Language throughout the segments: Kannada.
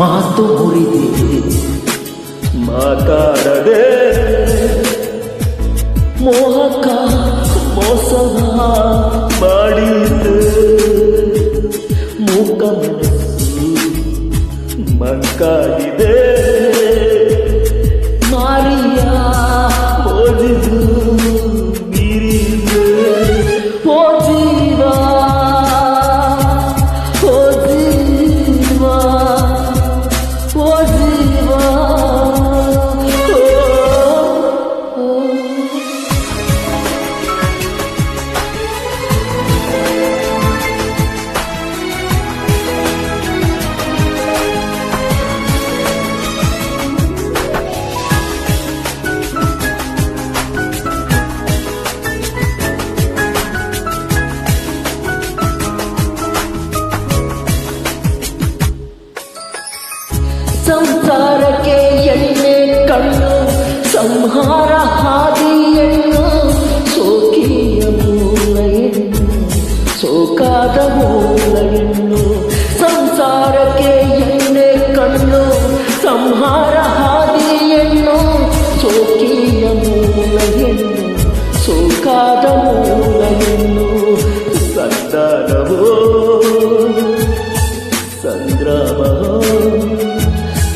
ಮಾತು ಮುರಿದೆ ಮಾತಾಡದೆ ಮೋಹಕ ಮೋಸವ ಮಾಡಿದೆ ಮೂಕ ಮನಸ್ಸು ಮಂಕಾಗಿದೆ ಮಾರಿಯ ಓದಿದು ಮೀರಿದೆ ಓ ಜೀವ ಓ ಜೀವ ಓ ಜೀವ ಸಂಸಾರಕ್ಕೆ ಎಣ್ಣೆ ಕಣ್ಣು ಸಂಹಾರ ಹಾದಿಯನ್ನು ಸೋಕಿಯ ಮೂಲ ಎಣ್ಣು ಸೋಕಾದ ಮೂಲ ಎಣ್ಣು ಸಂಸಾರಕ್ಕೆ ಎಣ್ಣೆ ಕಣ್ಣು ಸಂಹಾರ ಹಾದಿಯನ್ನು ಸೋಕಿಯ ಮೂಲ ಎಣ್ಣು ಸೋಕಾದ ಮೂಲ ಎಣ್ಣು ಸಂತಾನವೋ ಸಂಗ್ರಾಮವೋ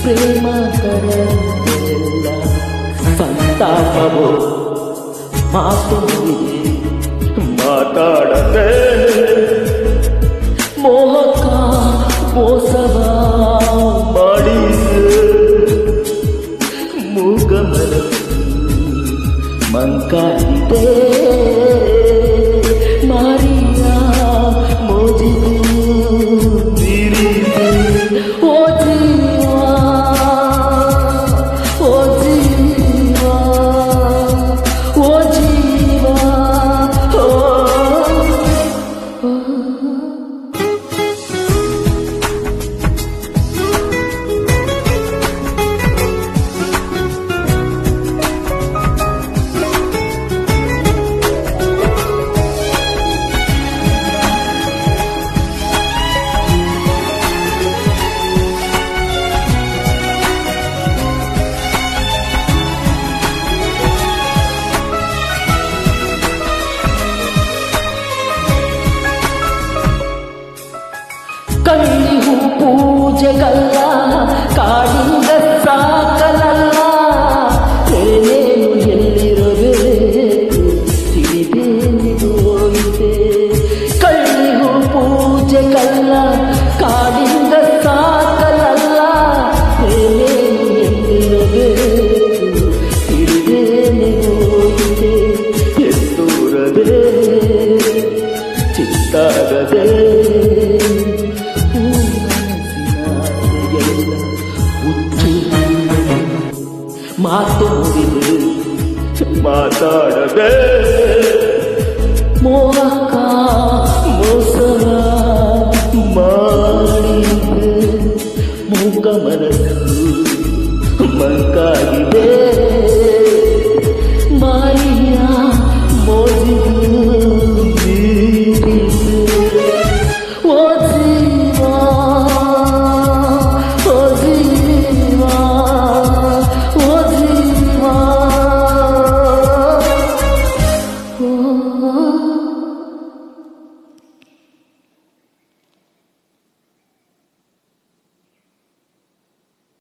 ಪ್ರೇಮ ಕರೆಲ್ಲ ಸಂತಾಪವೋ ಮಾತು ಮಾತಾಡದೆ ಮೋಹಕ ಮೋಸವ ಮಾಡಿದೆ ಮೂಗ ಮನಸ್ಸು ಮಂಕಾಗಿದೆ ಮಾರಿಯ ಮೋಜಿದು ಮೀರಿದೆ ಓ ಜೀವ ಓ ಜೀವ ಓ ಜೀವ ಓ ಕಳ್ಳಿಹೂ ಪೂಜೆಗಲ್ಲ ಕಾಡಿಂದ ಸಾಕಲಲ್ಲ ಏನೇನು ಎಲ್ಲಿರಬೇಕು ತಿಳಿದೇನಿದು ಹೋಯಿತೆ ಕಳ್ಳಿಹೂ ಪೂಜೆಗಲ್ಲ ಕಾಡಿಂದ ಸಾಕಲಲ್ಲ ಏನೇನು ಎಲ್ಲಿರಬೇಕು ತಿಳಿದೇನಿದು ಹೋಯಿತೆ ಎತ್ತೂರದೆ ಚಿತ್ತಾಗದೆ ಮಾತು ಮುರಿದು ಮಾತಾಡದೆ ಮೋಹಕ